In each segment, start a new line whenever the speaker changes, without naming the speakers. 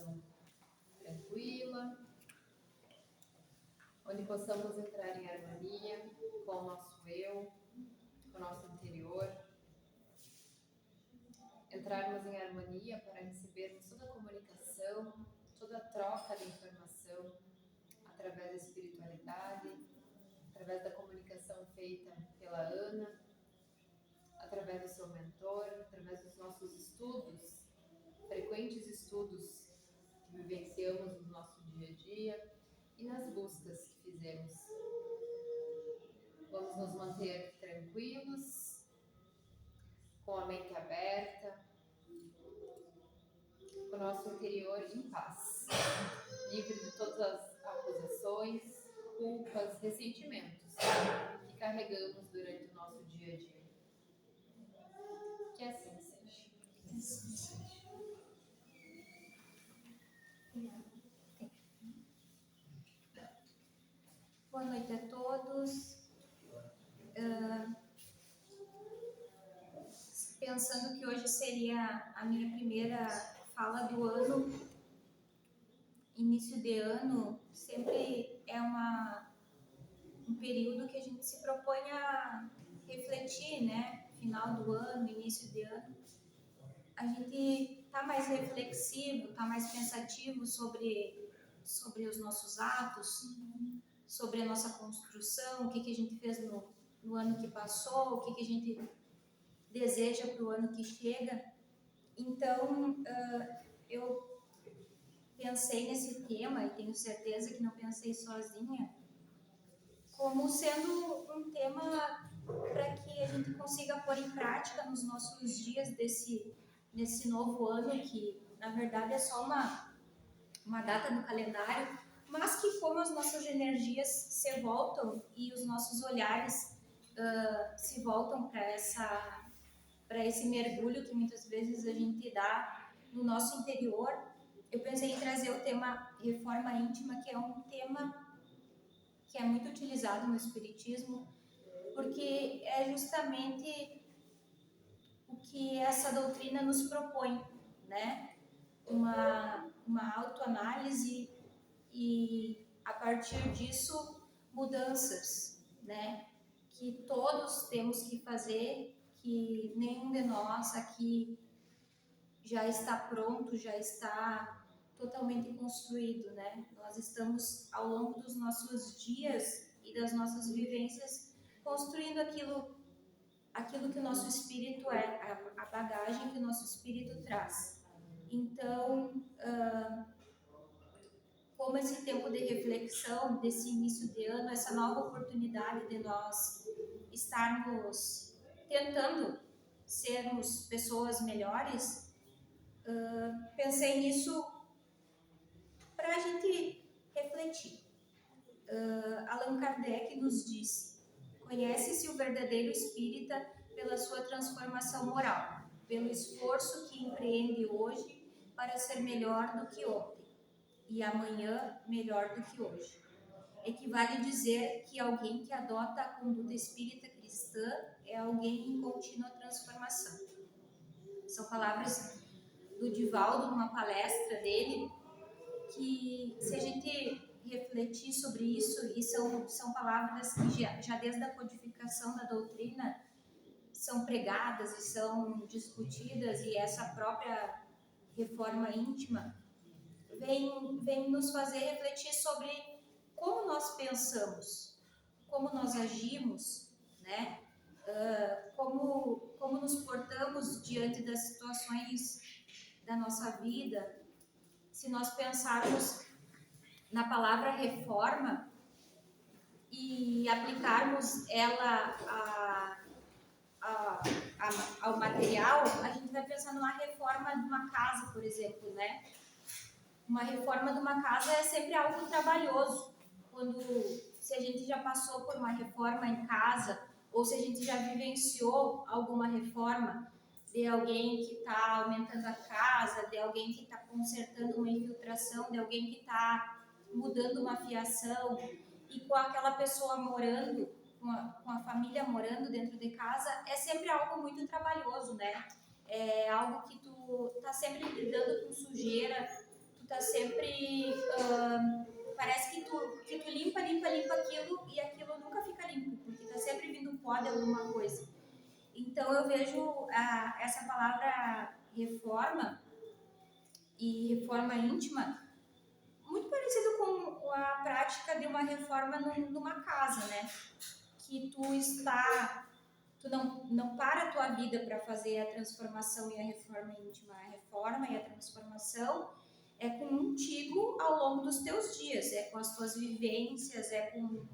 respiração tranquila, onde possamos entrar em harmonia com o nosso eu, com o nosso interior, entrarmos em harmonia para recebermos toda a comunicação, toda a troca de informação através da espiritualidade, através da comunicação feita pela Ana, através do seu mentor, através dos nossos estudos, frequentes estudos que vivenciamos no nosso dia a dia e nas buscas que fizemos. Vamos nos manter tranquilos, com a mente aberta, com o nosso interior em paz, livre de todas as acusações, culpas, ressentimentos que carregamos durante o nosso dia a dia. Que assim seja.
Que assim seja.
Boa noite a todos. Pensando que hoje seria a minha primeira fala do ano, início de ano sempre é um período que a gente se propõe a refletir, né? Final do ano, início de ano. A gente está mais reflexivo, está mais pensativo sobre os nossos atos, sobre a nossa construção, o que a gente fez no ano que passou, o que a gente deseja para o ano que chega. Então, eu pensei nesse tema, e tenho certeza que não pensei sozinha, como sendo um tema para que a gente consiga pôr em prática nos nossos dias nesse novo ano, que na verdade é só uma data no calendário, mas que como as nossas energias se voltam e os nossos olhares se voltam para esse mergulho que muitas vezes a gente dá no nosso interior, eu pensei em trazer o tema reforma íntima, que é um tema que é muito utilizado no espiritismo, porque é justamente o que essa doutrina nos propõe, né? Uma autoanálise e, a partir disso, mudanças, né? Que todos temos que fazer, que nenhum de nós aqui já está pronto, já está totalmente construído, né? Nós estamos, ao longo dos nossos dias e das nossas vivências, construindo aquilo que o nosso espírito é, a bagagem que o nosso espírito traz. Então, como esse tempo de reflexão, desse início de ano, essa nova oportunidade de nós estarmos tentando sermos pessoas melhores, pensei nisso para a gente refletir. Allan Kardec nos disse: conhece-se o verdadeiro espírita pela sua transformação moral, pelo esforço que empreende hoje para ser melhor do que ontem e amanhã melhor do que hoje. Equivale dizer que alguém que adota a conduta espírita cristã é alguém em contínua transformação. São palavras do Divaldo, numa palestra dele, que se a gente refletir sobre isso, e são palavras que já desde a codificação da doutrina são pregadas e são discutidas, e essa própria reforma íntima vem nos fazer refletir sobre como nós pensamos, como nós agimos, né? Como nos portamos diante das situações da nossa vida. Se nós pensarmos na palavra reforma e aplicarmos ela ao material, a gente vai pensar numa reforma de uma casa, por exemplo, né? Uma reforma de uma casa é sempre algo trabalhoso. Se a gente já passou por uma reforma em casa, ou se a gente já vivenciou alguma reforma de alguém que está aumentando a casa, de alguém que está consertando uma infiltração, de alguém que está mudando uma fiação, e com aquela pessoa morando, com a família morando dentro de casa, é sempre algo muito trabalhoso, né? É algo que tu tá sempre lidando com sujeira, tu tá sempre... parece que tu limpa aquilo e aquilo nunca fica limpo, porque tá sempre vindo pó de alguma coisa. Então eu vejo essa palavra reforma e reforma íntima muito parecido com a prática de uma reforma numa casa, né? Que tu não para a tua vida para fazer a transformação e a reforma íntima. A reforma e a transformação é contigo ao longo dos teus dias, é com as tuas vivências, é com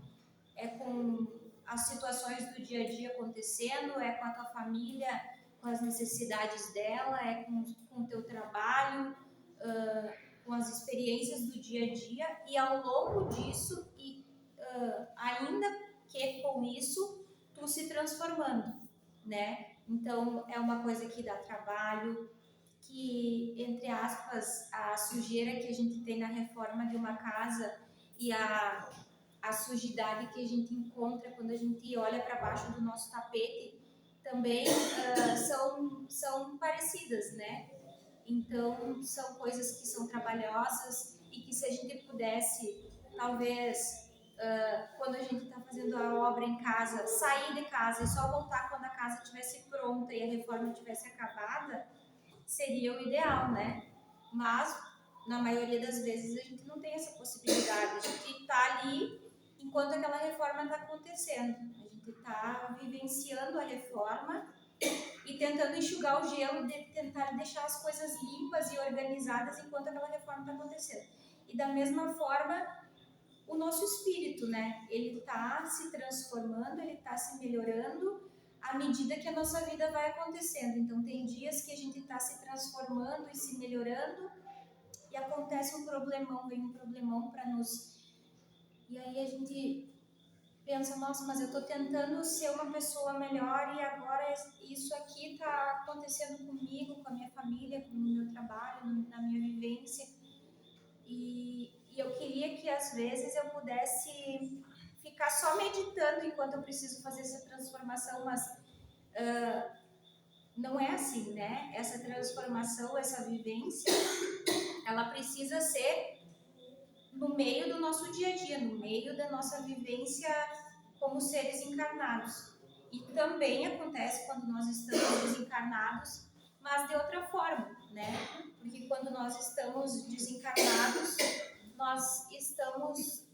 as situações do dia a dia acontecendo, é com a tua família, com as necessidades dela, é com o teu trabalho, com as experiências do dia a dia, e ao longo disso, ainda que com isso, tu se transformando, né? Então, é uma coisa que dá trabalho, que, entre aspas, a sujeira que a gente tem na reforma de uma casa e a sujidade que a gente encontra quando a gente olha para baixo do nosso tapete também são parecidas, né? Então, são coisas que são trabalhosas e que se a gente pudesse, talvez, quando a gente está fazendo a obra em casa, sair de casa e só voltar quando a casa estivesse pronta e a reforma estivesse acabada, seria o ideal, né? Mas, na maioria das vezes, a gente não tem essa possibilidade. A gente está ali enquanto aquela reforma está acontecendo. A gente está vivenciando a reforma e tentando enxugar o gelo, de tentar deixar as coisas limpas e organizadas enquanto aquela reforma está acontecendo. E da mesma forma, o nosso espírito, né? Ele está se transformando, ele está se melhorando à medida que a nossa vida vai acontecendo. Então, tem dias que a gente está se transformando e se melhorando e acontece um problemão, vem um problemão para nos... E aí a gente pensa, nossa, mas eu estou tentando ser uma pessoa melhor e agora isso aqui está acontecendo comigo, com a minha família, com o meu trabalho, na minha vivência. E eu queria que às vezes eu pudesse ficar só meditando enquanto eu preciso fazer essa transformação, mas não é assim, né? Essa transformação, essa vivência, ela precisa ser no meio do nosso dia a dia, no meio da nossa vivência como seres encarnados. E também acontece quando nós estamos desencarnados, mas de outra forma, né? Porque quando nós estamos desencarnados, nós estamos,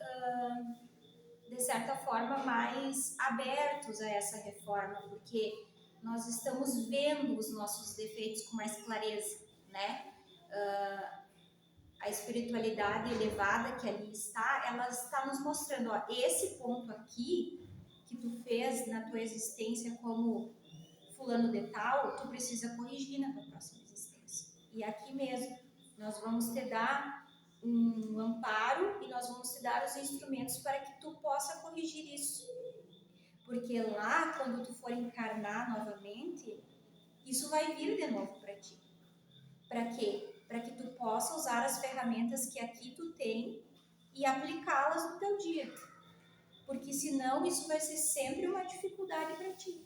de certa forma, mais abertos a essa reforma, porque nós estamos vendo os nossos defeitos com mais clareza, né? A espiritualidade elevada que ali está, ela está nos mostrando, ó, esse ponto aqui que tu fez na tua existência como fulano de tal, tu precisa corrigir na tua próxima existência. E aqui mesmo, nós vamos te dar um amparo e nós vamos te dar os instrumentos para que tu possa corrigir isso. Porque lá, quando tu for encarnar novamente, isso vai vir de novo para ti. Para quê? Para que tu possa usar as ferramentas que aqui tu tem e aplicá-las no teu dia. Porque senão isso vai ser sempre uma dificuldade para ti.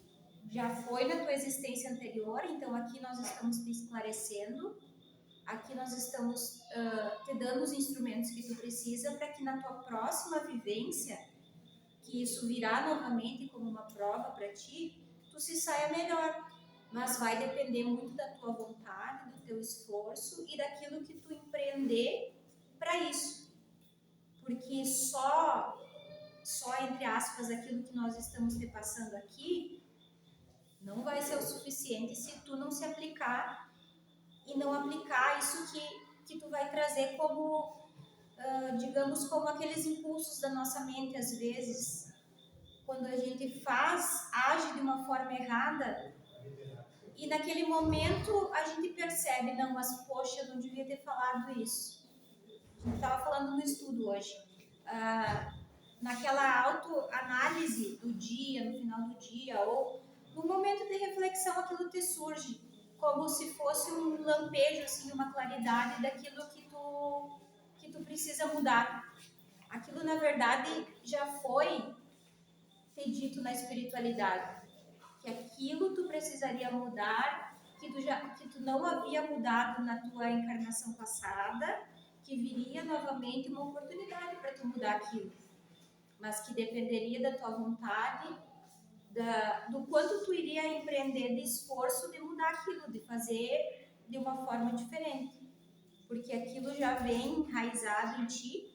Já foi na tua existência anterior, então aqui nós estamos te esclarecendo, aqui nós estamos te dando os instrumentos que tu precisa para que na tua próxima vivência, que isso virá novamente como uma prova para ti, tu se saia melhor. Mas vai depender muito da tua vontade, do teu esforço e daquilo que tu empreender para isso. Porque só entre aspas, aquilo que nós estamos te passando aqui, não vai ser o suficiente se tu não se aplicar e não aplicar isso que tu vai trazer como, digamos, como aqueles impulsos da nossa mente, às vezes, quando a gente age de uma forma errada, e naquele momento a gente percebe, não, mas poxa, eu não devia ter falado isso. A gente estava falando no estudo hoje. Naquela autoanálise do dia, no final do dia, ou no momento de reflexão, aquilo te surge como se fosse um lampejo, assim, uma claridade daquilo que tu precisa mudar. Aquilo, na verdade, já foi te dito na espiritualidade. Que aquilo tu precisaria mudar, que tu não havia mudado na tua encarnação passada, que novamente uma oportunidade para tu mudar aquilo, mas que dependeria da tua vontade, do quanto tu iria empreender de esforço de mudar aquilo, de fazer de uma forma diferente, porque aquilo já vem enraizado em ti,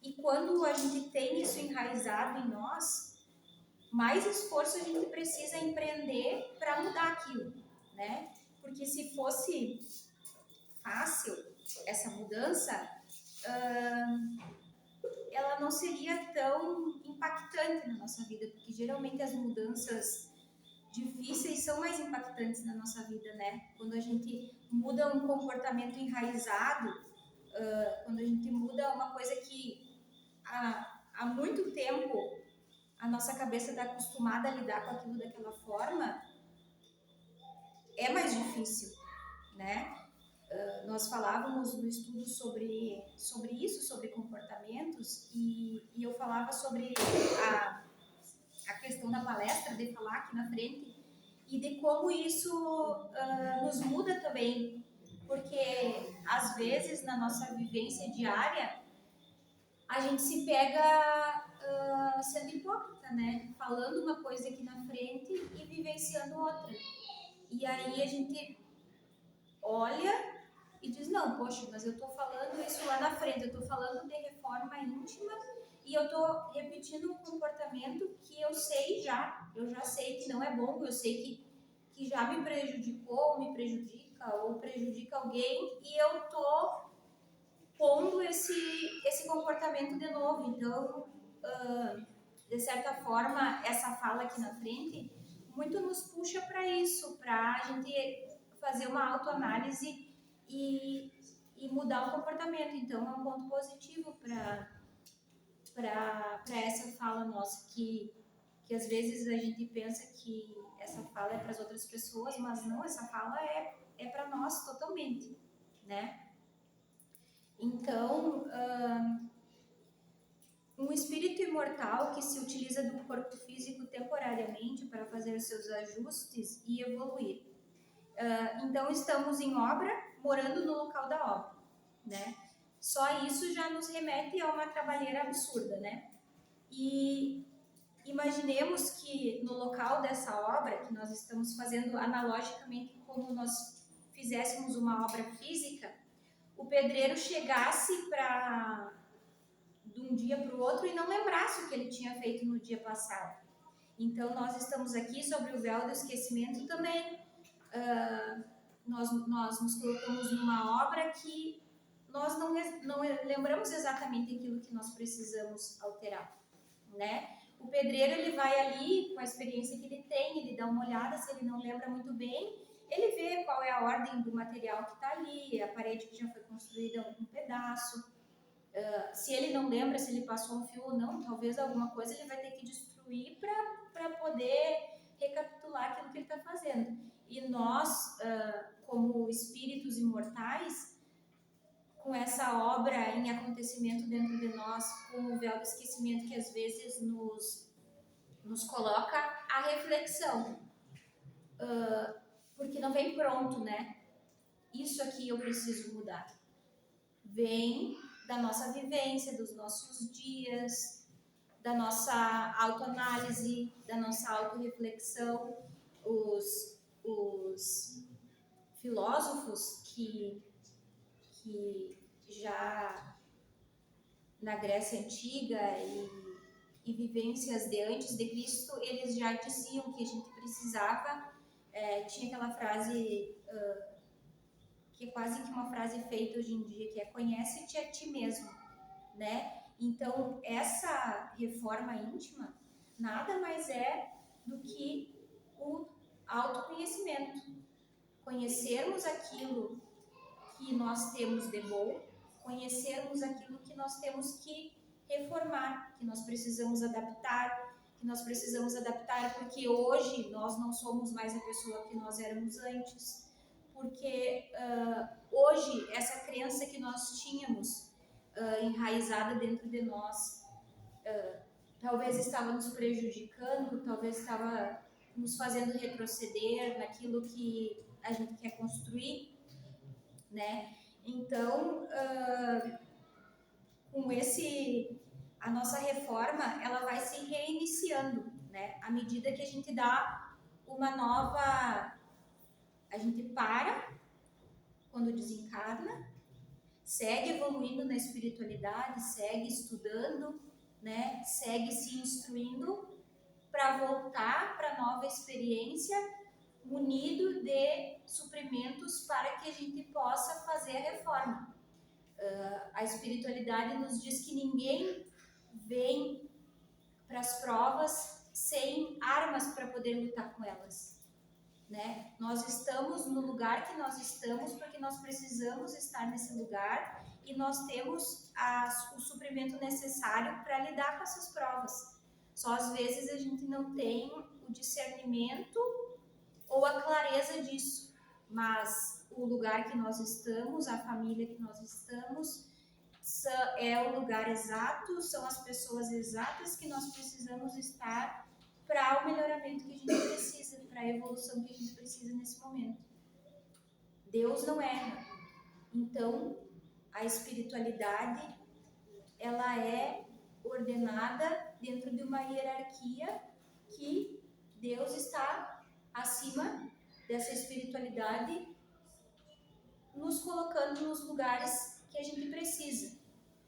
e quando a gente tem isso enraizado em nós, mais esforço a gente precisa empreender para mudar aquilo, né? Porque se fosse fácil essa mudança, ela não seria tão impactante na nossa vida, porque geralmente as mudanças difíceis são mais impactantes na nossa vida, né? Quando a gente muda um comportamento enraizado, quando a gente muda uma coisa que há muito tempo a nossa cabeça está acostumada a lidar com aquilo daquela forma, é mais difícil, né? Nós falávamos no estudo sobre isso, sobre comportamentos, e eu falava sobre a questão da palestra, de falar aqui na frente, e de como isso nos muda também, porque às vezes na nossa vivência diária a gente se pega sendo hipócrita, né? Falando uma coisa aqui na frente e vivenciando outra. E aí a gente olha e diz, não, poxa, mas eu tô falando isso lá na frente, eu tô falando de reforma íntima e eu tô repetindo um comportamento que eu já sei que não é bom, eu sei que já me prejudicou, me prejudica ou prejudica alguém, e eu tô pondo esse comportamento de novo. Então, de certa forma, essa fala aqui na frente muito nos puxa para isso, para a gente fazer uma autoanálise e mudar o comportamento. Então, é um ponto positivo para essa fala nossa, que às vezes a gente pensa que essa fala é para as outras pessoas, mas não, essa fala é para nós totalmente, né? Então, um espírito imortal que se utiliza do corpo físico temporariamente para fazer os seus ajustes e evoluir. Então, estamos em obra, morando no local da obra, né? Só isso já nos remete a uma trabalheira absurda, né? E imaginemos que no local dessa obra, que nós estamos fazendo analogicamente como nós fizéssemos uma obra física, o pedreiro chegasse de um dia para o outro e não lembrasse o que ele tinha feito no dia passado. Então, nós estamos aqui sobre o véu do esquecimento também. Nós nos colocamos numa obra que nós não lembramos exatamente aquilo que nós precisamos alterar, né? O pedreiro, ele vai ali com a experiência que ele tem, ele dá uma olhada, se ele não lembra muito bem, ele vê qual é a ordem do material que está ali, a parede que já foi construída um pedaço. Se ele não lembra se ele passou um fio ou não, talvez alguma coisa ele vai ter que destruir para poder recapitular aquilo que ele está fazendo. E nós, como espíritos imortais, com essa obra em acontecimento dentro de nós, com o véu do esquecimento que às vezes nos coloca a reflexão, porque não vem pronto, né? Isso aqui eu preciso mudar. Vem da nossa vivência, dos nossos dias, da nossa autoanálise, da nossa autorreflexão. Os filósofos que já na Grécia Antiga e vivências de antes de Cristo, eles já diziam que a gente precisava, tinha aquela frase que é quase que uma frase feita hoje em dia, que é conhece-te a ti mesmo, né? Então, essa reforma íntima nada mais é do que o autoconhecimento. Conhecermos aquilo que nós temos de bom, conhecermos aquilo que nós temos que reformar, que nós precisamos adaptar, porque hoje nós não somos mais a pessoa que nós éramos antes, porque hoje essa crença que nós tínhamos enraizada dentro de nós talvez estava nos prejudicando, talvez estava nos fazendo retroceder naquilo que a gente quer construir, né? Então, a nossa reforma, ela vai se reiniciando, né? À medida que a gente dá uma nova, a gente para quando desencarna, segue evoluindo na espiritualidade, segue estudando, né? Segue se instruindo para voltar para nova experiência, munido de suprimentos para que a gente possa fazer a reforma. A espiritualidade nos diz que ninguém vem para as provas sem armas para poder lutar com elas, né? Nós estamos no lugar que nós estamos porque nós precisamos estar nesse lugar e nós temos o suprimento necessário para lidar com essas provas. Só às vezes a gente não tem o discernimento ou a clareza disso, mas o lugar que nós estamos, a família que nós estamos, é o lugar exato, são as pessoas exatas que nós precisamos estar para o melhoramento que a gente precisa, para a evolução que a gente precisa nesse momento. Deus não erra. Então, a espiritualidade, ela é ordenada dentro de uma hierarquia que Deus está acima dessa espiritualidade, nos colocando nos lugares que a gente precisa.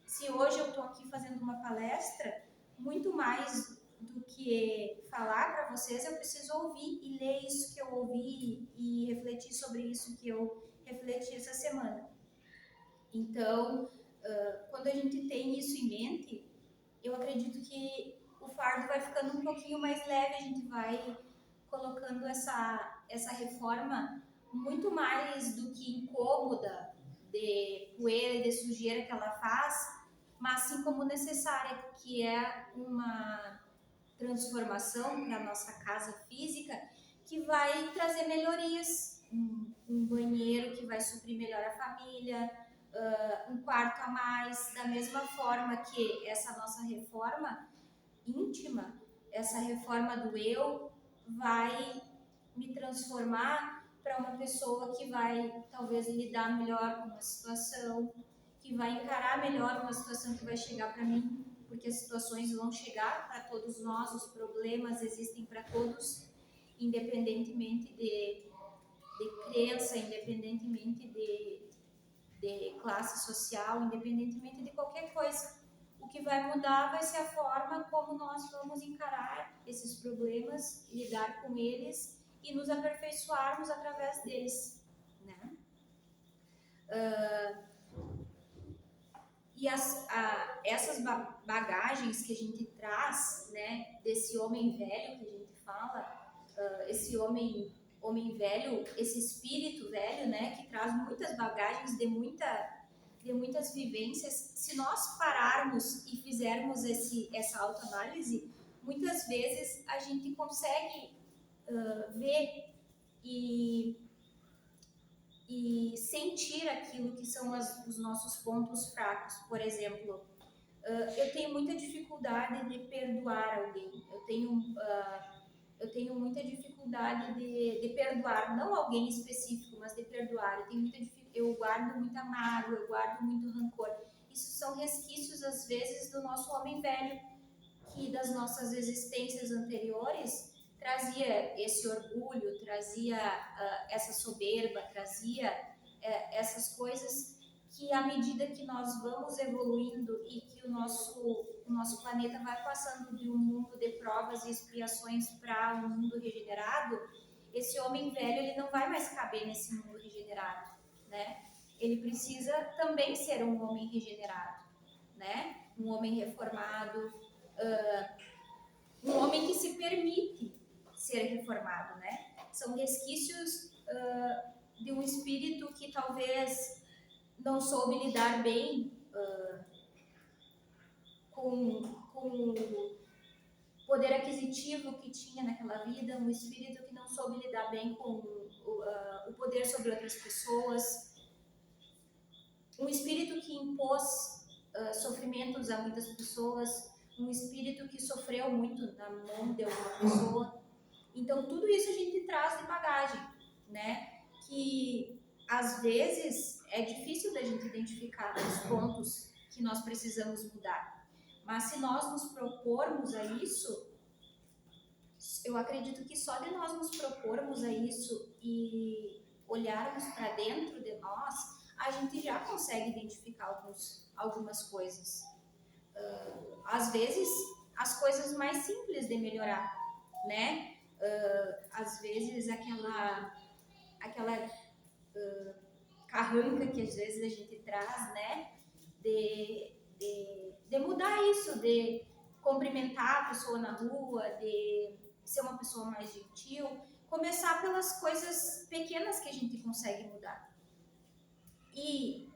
Se hoje eu estou aqui fazendo uma palestra, muito mais do que falar para vocês, eu preciso ouvir e ler isso que eu ouvi e refletir sobre isso que eu refleti essa semana. Então, quando a gente tem isso em mente, eu acredito que o fardo vai ficando um pouquinho mais leve, a gente vai colocando essa reforma muito mais do que incômoda, de poeira e de sujeira que ela faz, mas sim como necessária, que é uma transformação para a nossa casa física que vai trazer melhorias, um banheiro que vai suprir melhor a família, um quarto a mais, da mesma forma que essa nossa reforma íntima, essa reforma do eu, vai me transformar para uma pessoa que vai talvez lidar melhor com uma situação, que vai encarar melhor uma situação que vai chegar para mim, porque as situações vão chegar para todos nós, os problemas existem para todos, independentemente de crença, independentemente de classe social, independentemente de qualquer coisa. O que vai mudar vai ser a forma como nós vamos encarar esses problemas, lidar com eles e nos aperfeiçoarmos através deles, né? E essas bagagens que a gente traz, né, desse homem velho que a gente fala, esse homem velho, esse espírito velho, né, que traz muitas bagagens de muitas vivências, se nós pararmos e fizermos essa autoanálise, muitas vezes a gente consegue ver e sentir aquilo que são os nossos pontos fracos. Por exemplo, eu tenho muita dificuldade de perdoar alguém, eu tenho muita dificuldade de perdoar, não alguém específico, mas de perdoar. Eu guardo muita mágoa, eu guardo muito rancor. Isso são resquícios, às vezes, do nosso homem velho, que das nossas existências anteriores trazia esse orgulho, trazia essa soberba, trazia essas coisas que, à medida que nós vamos evoluindo e que o nosso planeta vai passando de um mundo de provas e expiações para um mundo regenerado, esse homem velho ele não vai mais caber nesse mundo regenerado, né? Ele precisa também ser um homem regenerado, né? Um homem reformado, um homem que se permite ser reformado, né? São resquícios de um espírito que talvez não soube lidar bem com o poder aquisitivo que tinha naquela vida, um espírito que não soube lidar bem com o poder sobre outras pessoas, um espírito que impôs sofrimentos a muitas pessoas, um espírito que sofreu muito na mão de alguma pessoa. Então, tudo isso a gente traz de bagagem, né? Que, às vezes, é difícil da gente identificar os pontos que nós precisamos mudar. Mas se nós nos propormos a isso, eu acredito que só de nós nos propormos a isso e olharmos para dentro de nós, a gente já consegue identificar algumas coisas. Às vezes, as coisas mais simples de melhorar, né? Às vezes, aquela carranca que às vezes a gente traz, né? De mudar isso, de cumprimentar a pessoa na rua, de ser uma pessoa mais gentil, começar pelas coisas pequenas que a gente consegue mudar. E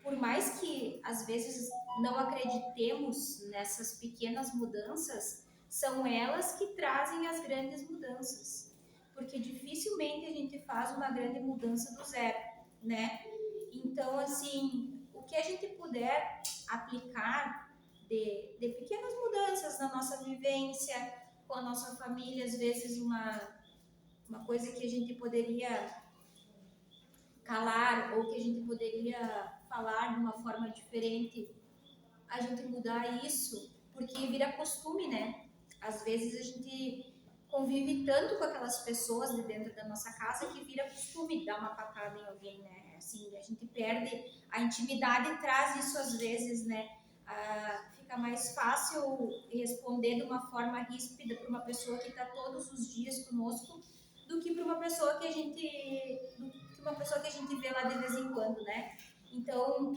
por mais que às vezes não acreditemos nessas pequenas mudanças, são elas que trazem as grandes mudanças. Porque dificilmente a gente faz uma grande mudança do zero, né? Então, assim, o que a gente puder aplicar de pequenas mudanças na nossa vivência, com a nossa família, às vezes uma coisa que a gente poderia calar ou que a gente poderia falar de uma forma diferente, a gente mudar isso, porque vira costume, né? Às vezes a gente convive tanto com aquelas pessoas de dentro da nossa casa que vira costume dar uma patada em alguém, né? Assim, a gente perde a intimidade e traz isso às vezes, né? Fica mais fácil responder de uma forma ríspida para uma pessoa que está todos os dias conosco do que para uma pessoa que a gente vê lá de vez em quando, né? Então,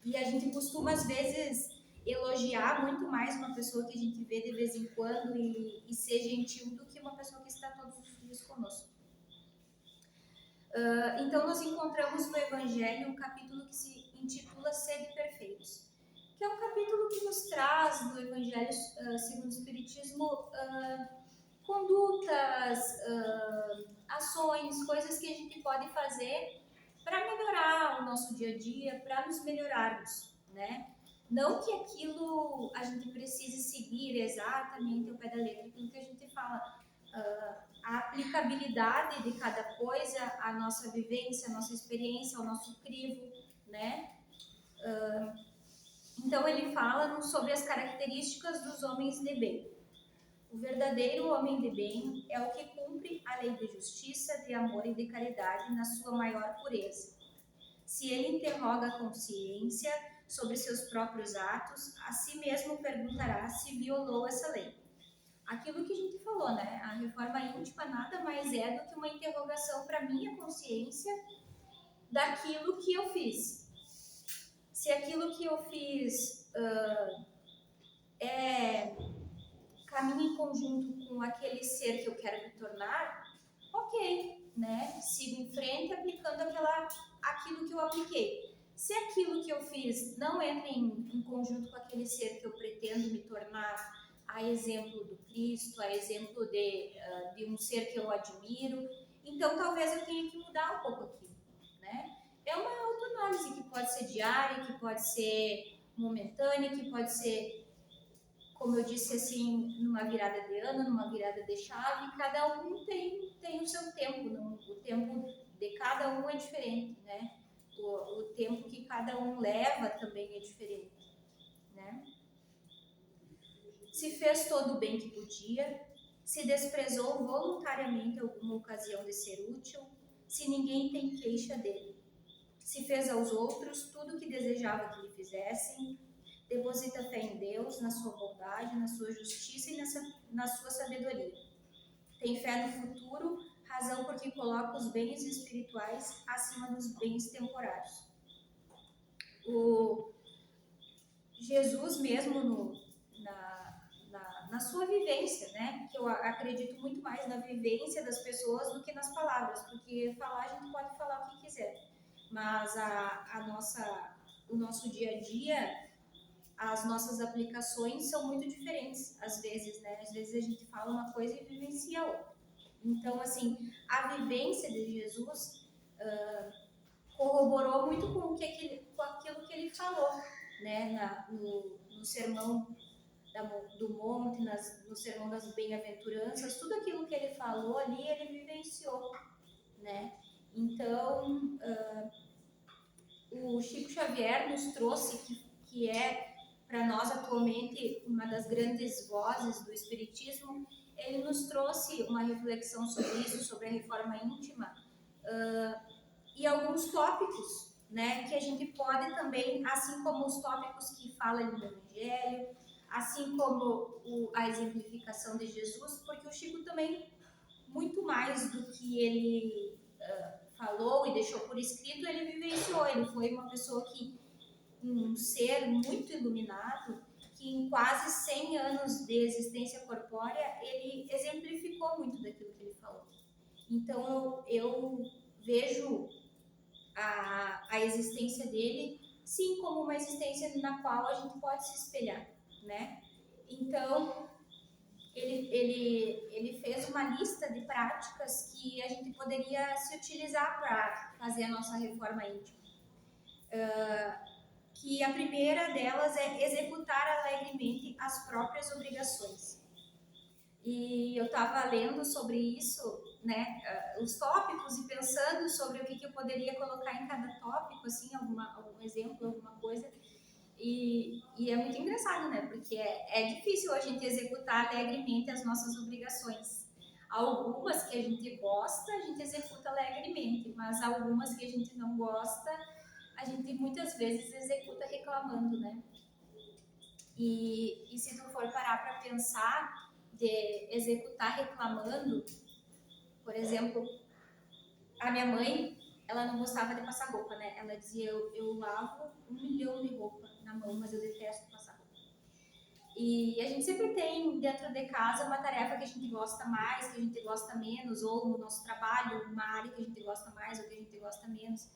e a gente costuma às vezes elogiar muito mais uma pessoa que a gente vê de vez em quando e ser gentil do que uma pessoa que está todos os dias conosco. Então, nós encontramos no Evangelho um capítulo que se intitula Sede Perfeitos, que é um capítulo que nos traz no Evangelho segundo o Espiritismo condutas, ações, coisas que a gente pode fazer para melhorar o nosso dia a dia, para nos melhorarmos, né? Não que aquilo a gente precise seguir exatamente ao pé da letra, aquilo que a gente fala, a aplicabilidade de cada coisa, a nossa vivência, a nossa experiência, o nosso crivo, né? Então ele fala sobre as características dos homens de bem. O verdadeiro homem de bem é o que cumpre a lei de justiça, de amor e de caridade na sua maior pureza. Se ele interroga a consciência sobre seus próprios atos, a si mesmo perguntará se violou essa lei. Aquilo que a gente falou, né? A reforma íntima nada mais é do que uma interrogação para minha consciência daquilo que eu fiz. Se aquilo que eu fiz caminha em conjunto com aquele ser que eu quero me tornar, ok, né? Sigo em frente aplicando aquilo que eu apliquei. Se aquilo que eu fiz não entra em conjunto com aquele ser que eu pretendo me tornar, a exemplo do Cristo, a exemplo de um ser que eu admiro, então talvez eu tenha que mudar um pouco aquilo, né? É uma autoanálise que pode ser diária, que pode ser momentânea, que pode ser, como eu disse assim, numa virada de ano, numa virada de chave, cada um tem o seu tempo, o tempo de cada um é diferente, né? O tempo que cada um leva também é diferente, né? Se fez todo o bem que podia, se desprezou voluntariamente alguma ocasião de ser útil, se ninguém tem queixa dele, se fez aos outros tudo o que desejava que lhe fizessem, deposita fé em Deus, na sua bondade, na sua justiça e na sua sabedoria. Tem fé no futuro, razão porque coloca os bens espirituais acima dos bens temporários. O Jesus mesmo na sua vivência, né? Que eu acredito muito mais na vivência das pessoas do que nas palavras, porque falar a gente pode falar o que quiser, mas o nosso dia a dia, as nossas aplicações são muito diferentes, às vezes, né? Às vezes a gente fala uma coisa e vivencia outra. Então, assim, a vivência de Jesus corroborou muito com aquilo que ele falou, né? No sermão do monte, no sermão das bem-aventuranças, tudo aquilo que ele falou ali, ele vivenciou, né? Então, o Chico Xavier nos trouxe, que é para nós atualmente uma das grandes vozes do Espiritismo, ele nos trouxe uma reflexão sobre isso, sobre a reforma íntima, e alguns tópicos, né, que a gente pode também, assim como os tópicos que falam do Evangelho, assim como a exemplificação de Jesus, porque o Chico também, muito mais do que ele falou e deixou por escrito, ele vivenciou, ele foi uma pessoa que, um ser muito iluminado, que em quase 100 anos de existência corpórea, ele exemplificou muito daquilo que ele falou. Então, eu vejo a existência dele, sim, como uma existência na qual a gente pode se espelhar, né? Então, ele fez uma lista de práticas que a gente poderia se utilizar para fazer a nossa reforma íntima. Que a primeira delas é executar alegremente as próprias obrigações. E eu estava lendo sobre isso, né, os tópicos, e pensando sobre o que eu poderia colocar em cada tópico, assim, algum exemplo, alguma coisa. E é muito engraçado, né, porque é difícil a gente executar alegremente as nossas obrigações. Algumas que a gente gosta, a gente executa alegremente, mas algumas que a gente não gosta, a gente muitas vezes executa reclamando, né? E se tu for parar para pensar de executar reclamando, por exemplo, a minha mãe, ela não gostava de passar roupa, né? Ela dizia, eu lavo 1 milhão de roupa na mão, mas eu detesto passar roupa. E a gente sempre tem dentro de casa uma tarefa que a gente gosta mais, que a gente gosta menos, ou no nosso trabalho, uma área que a gente gosta mais ou que a gente gosta menos.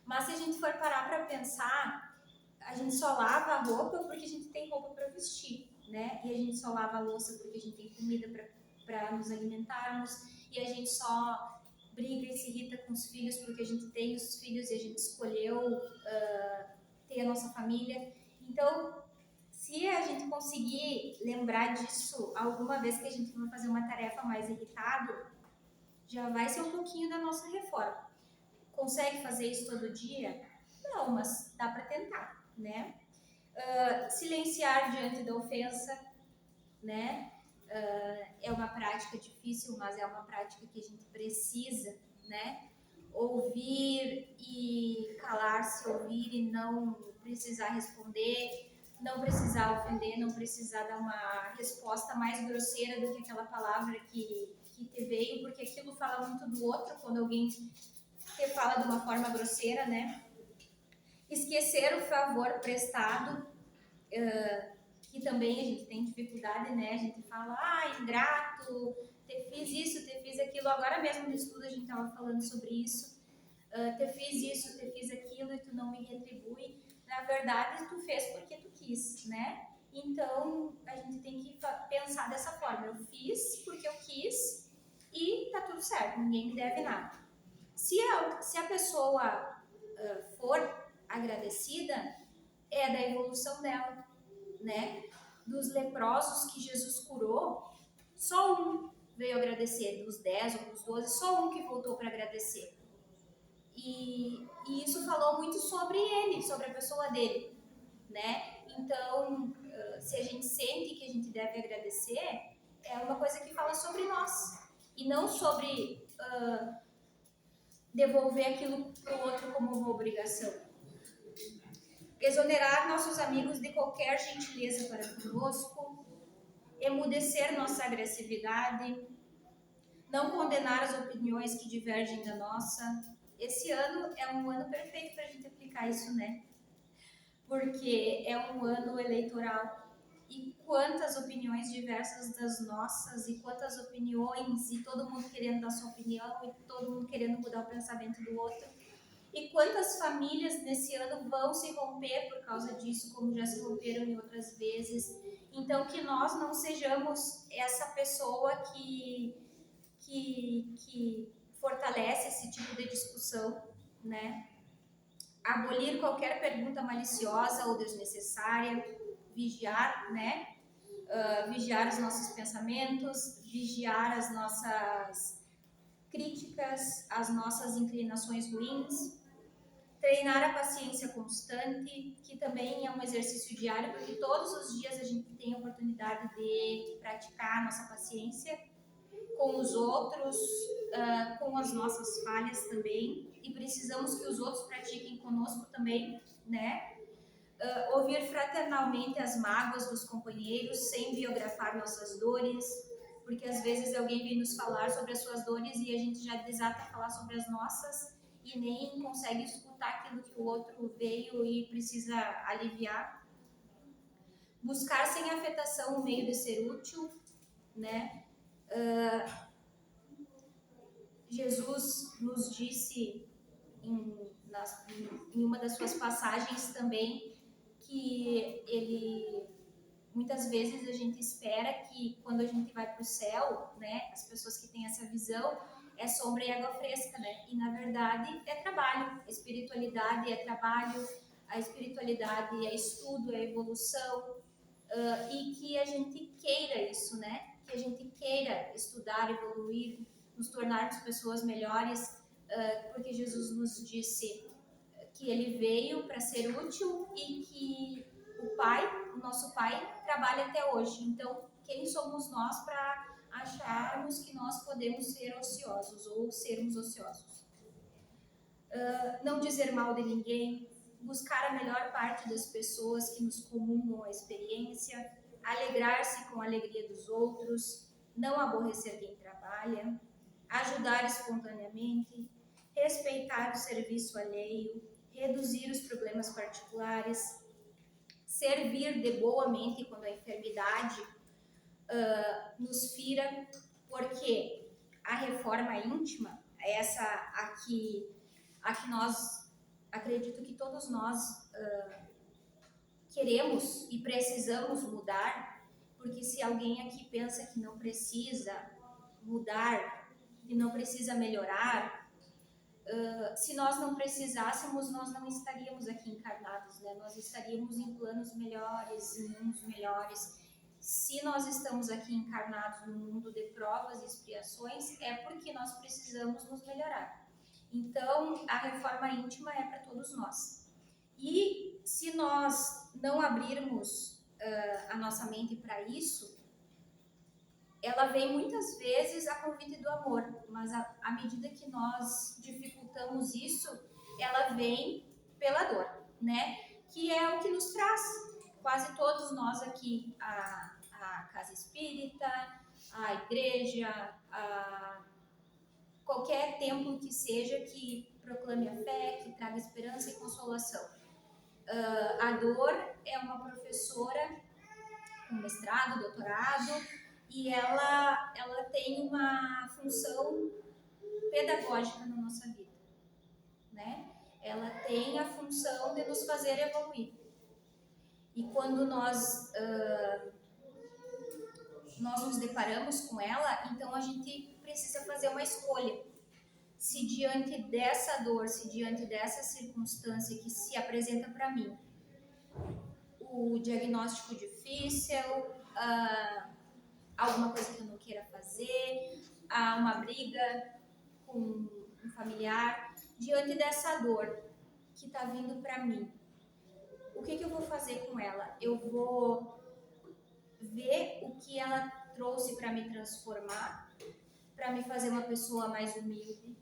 Mas se a gente for parar para pensar, a gente só lava a roupa porque a gente tem roupa para vestir, né? E a gente só lava a louça porque a gente tem comida para nos alimentarmos, e a gente só briga e se irrita com os filhos porque a gente tem os filhos e a gente escolheu ter a nossa família. Então, se a gente conseguir lembrar disso alguma vez que a gente vai fazer uma tarefa mais irritado, já vai ser um pouquinho da nossa reforma. Consegue fazer isso todo dia? Não, mas dá para tentar, né? Silenciar diante da ofensa, né? É uma prática difícil, mas é uma prática que a gente precisa, né? Ouvir e calar-se, ouvir e não precisar responder, não precisar ofender, não precisar dar uma resposta mais grosseira do que aquela palavra que te veio, porque aquilo fala muito do outro quando alguém te fala de uma forma grosseira, né? Esquecer o favor prestado, que também a gente tem dificuldade, né? A gente fala, ingrato, te fiz isso, te fiz aquilo. Agora mesmo no estudo a gente estava falando sobre isso. Te fiz isso, te fiz aquilo e tu não me retribui. Na verdade, tu fez porque tu quis, né? Então, a gente tem que pensar dessa forma. Eu fiz porque eu quis e tá tudo certo, ninguém me deve nada. Se a pessoa for agradecida, é da evolução dela, né? Dos leprosos que Jesus curou, só um veio agradecer, dos 10 ou dos 12, só um que voltou para agradecer. E isso falou muito sobre ele, sobre a pessoa dele, né? Então, se a gente sente que a gente deve agradecer, é uma coisa que fala sobre nós, e não sobre devolver aquilo para o outro como uma obrigação. Exonerar nossos amigos de qualquer gentileza para conosco, emudecer nossa agressividade, não condenar as opiniões que divergem da nossa. Esse ano é um ano perfeito para a gente aplicar isso, né? Porque é um ano eleitoral e quantas opiniões diversas das nossas, e quantas opiniões, e todo mundo querendo dar sua opinião, e todo mundo querendo mudar o pensamento do outro. E quantas famílias nesse ano vão se romper por causa disso, como já se romperam em outras vezes. Então, que nós não sejamos essa pessoa que fortalece esse tipo de discussão, né? Abolir qualquer pergunta maliciosa ou desnecessária, vigiar, né? Vigiar os nossos pensamentos, vigiar as nossas críticas, as nossas inclinações ruins, Treinar a paciência constante, que também é um exercício diário, porque todos os dias a gente tem a oportunidade de praticar a nossa paciência com os outros, com as nossas falhas também, e precisamos que os outros pratiquem conosco também, né? Ouvir fraternalmente as mágoas dos companheiros, sem biografar nossas dores, porque às vezes alguém vem nos falar sobre as suas dores e a gente já desata a falar sobre as nossas e nem consegue escutar aquilo que o outro veio e precisa aliviar. Buscar sem afetação o meio de ser útil, né? Jesus nos disse em uma das suas passagens também que ele muitas vezes a gente espera que quando a gente vai para o céu, né, as pessoas que têm essa visão é sombra e água fresca, né? E na verdade é trabalho, a espiritualidade é trabalho, a espiritualidade é estudo, é evolução, e que a gente queira isso, né? Que a gente queira estudar, evoluir, nos tornarmos pessoas melhores, porque Jesus nos disse que ele veio para ser útil e que o Pai, o nosso Pai, trabalha até hoje. Então, quem somos nós para acharmos que nós podemos ser ociosos ou sermos ociosos? Não dizer mal de ninguém, buscar a melhor parte das pessoas que nos comungam a experiência, alegrar-se com a alegria dos outros, não aborrecer quem trabalha, ajudar espontaneamente, respeitar o serviço alheio, reduzir os problemas particulares, servir de boa mente quando a enfermidade nos fira, porque a reforma íntima, essa a que nós, acredito que todos nós queremos e precisamos mudar, porque se alguém aqui pensa que não precisa mudar, que não precisa melhorar, se nós não precisássemos, nós não estaríamos aqui encarnados, né? Nós estaríamos em planos melhores, em mundos melhores. Se nós estamos aqui encarnados no mundo de provas e expiações, é porque nós precisamos nos melhorar. Então, a reforma íntima é para todos nós. E se nós não abrirmos a nossa mente para isso, ela vem muitas vezes a convite do amor, mas à medida que nós dificultamos isso, ela vem pela dor, né? Que é o que nos traz quase todos nós aqui, a casa espírita, a igreja, qualquer templo que seja que proclame a fé, que traga esperança e consolação. A dor é uma professora com mestrado, doutorado, e ela tem uma função pedagógica na nossa vida, né? Ela tem a função de nos fazer evoluir. E quando nós nos deparamos com ela, então a gente precisa fazer uma escolha. Se diante dessa dor, se diante dessa circunstância que se apresenta para mim, o diagnóstico difícil, alguma coisa que eu não queira fazer, uma briga com um familiar, diante dessa dor que está vindo para mim, o que eu vou fazer com ela? Eu vou ver o que ela trouxe para me transformar, para me fazer uma pessoa mais humilde,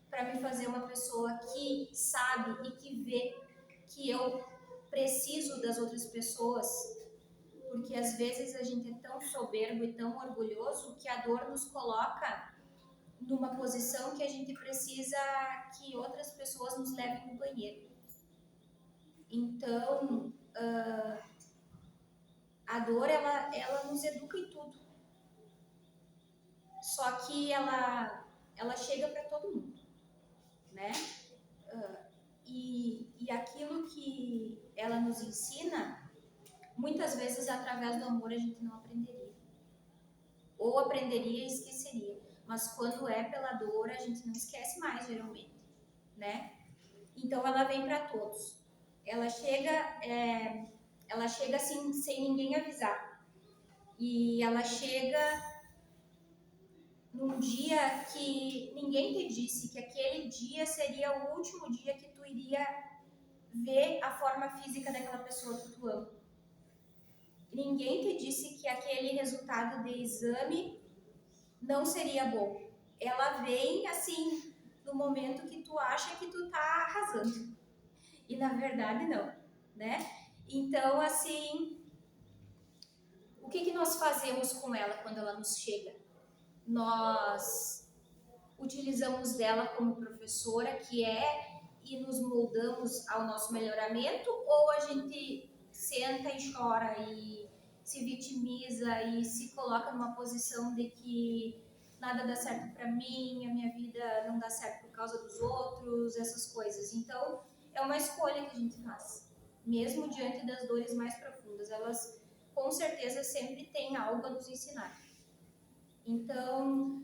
para me fazer uma pessoa que sabe e que vê que eu preciso das outras pessoas, porque às vezes a gente é tão soberbo e tão orgulhoso que a dor nos coloca numa posição que a gente precisa que outras pessoas nos levem no banheiro. Então, a dor, ela nos educa em tudo. Só que ela chega para todo mundo, né? E aquilo que ela nos ensina, muitas vezes através do amor a gente não aprenderia. Ou aprenderia e esqueceria. Mas quando é pela dor, a gente não esquece mais, geralmente, né? Então ela vem para todos. Ela chega assim, sem ninguém avisar. E ela chega num dia que ninguém te disse que aquele dia seria o último dia que tu tu iria ver a forma física daquela pessoa que tu ama. Ninguém te disse que aquele resultado de exame não seria bom. Ela vem assim no momento que tu acha que tu tá arrasando. E na verdade não, né? Então, assim, o que nós fazemos com ela quando ela nos chega? Nós utilizamos dela como professora, que é, e nos moldamos ao nosso melhoramento, ou a gente senta e chora e se vitimiza e se coloca numa posição de que nada dá certo para mim, a minha vida não dá certo por causa dos outros, essas coisas. Então, é uma escolha que a gente faz. Mesmo diante das dores mais profundas, elas com certeza sempre têm algo a nos ensinar. Então,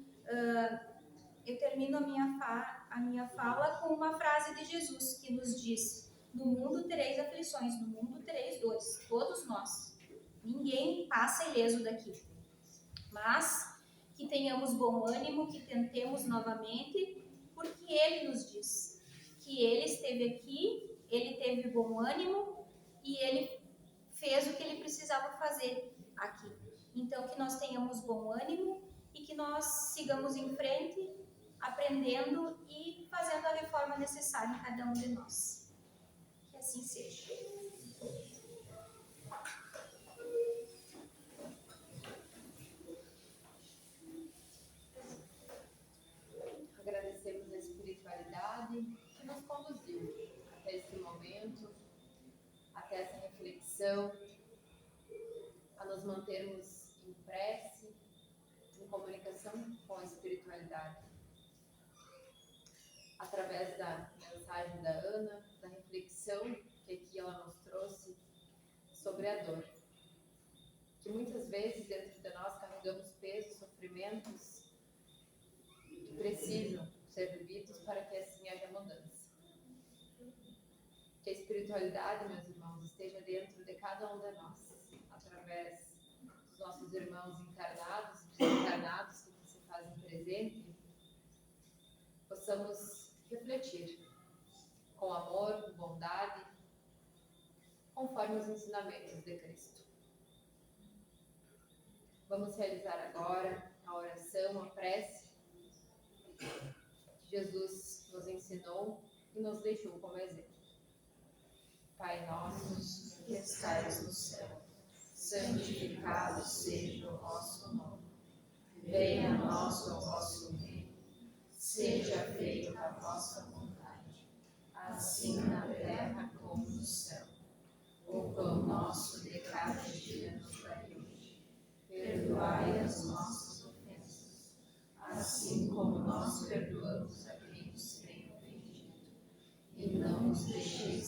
eu termino a minha fala com uma frase de Jesus que nos diz: no mundo tereis aflições, no mundo tereis dores, todos nós. Ninguém passa ileso daqui. Mas que tenhamos bom ânimo, que tentemos novamente, porque Ele nos diz que Ele esteve aqui, Ele teve bom ânimo e Ele fez o que Ele precisava fazer aqui. Então, que nós tenhamos bom ânimo e que nós sigamos em frente, aprendendo e fazendo a reforma necessária em cada um de nós. Que assim seja.
Agradecemos a espiritualidade que nos conduziu até esse momento, até essa reflexão, a nos mantermos em prece, em comunicação com a espiritualidade. Através da mensagem da Ana, da reflexão que aqui ela nos trouxe sobre a dor. Que muitas vezes dentro de nós carregamos pesos, sofrimentos que precisam ser vividos para que assim haja mudança. Que a espiritualidade, meus irmãos, esteja dentro de cada um de nós, através dos nossos irmãos encarnados, desencarnados que se fazem presente, possamos refletir com amor, com bondade, conforme os ensinamentos de Cristo. Vamos realizar agora a oração, a prece que Jesus nos ensinou e nos deixou como exemplo. Pai nosso, que estais no céu, santificado seja o vosso nome. Venha a nós o vosso reino. Seja feita a vossa vontade, assim na terra como no céu. O pão nosso de cada dia nos dai hoje. Perdoai as nossas ofensas, assim como nós perdoamos a quem nos tem ofendido. E não nos deixeis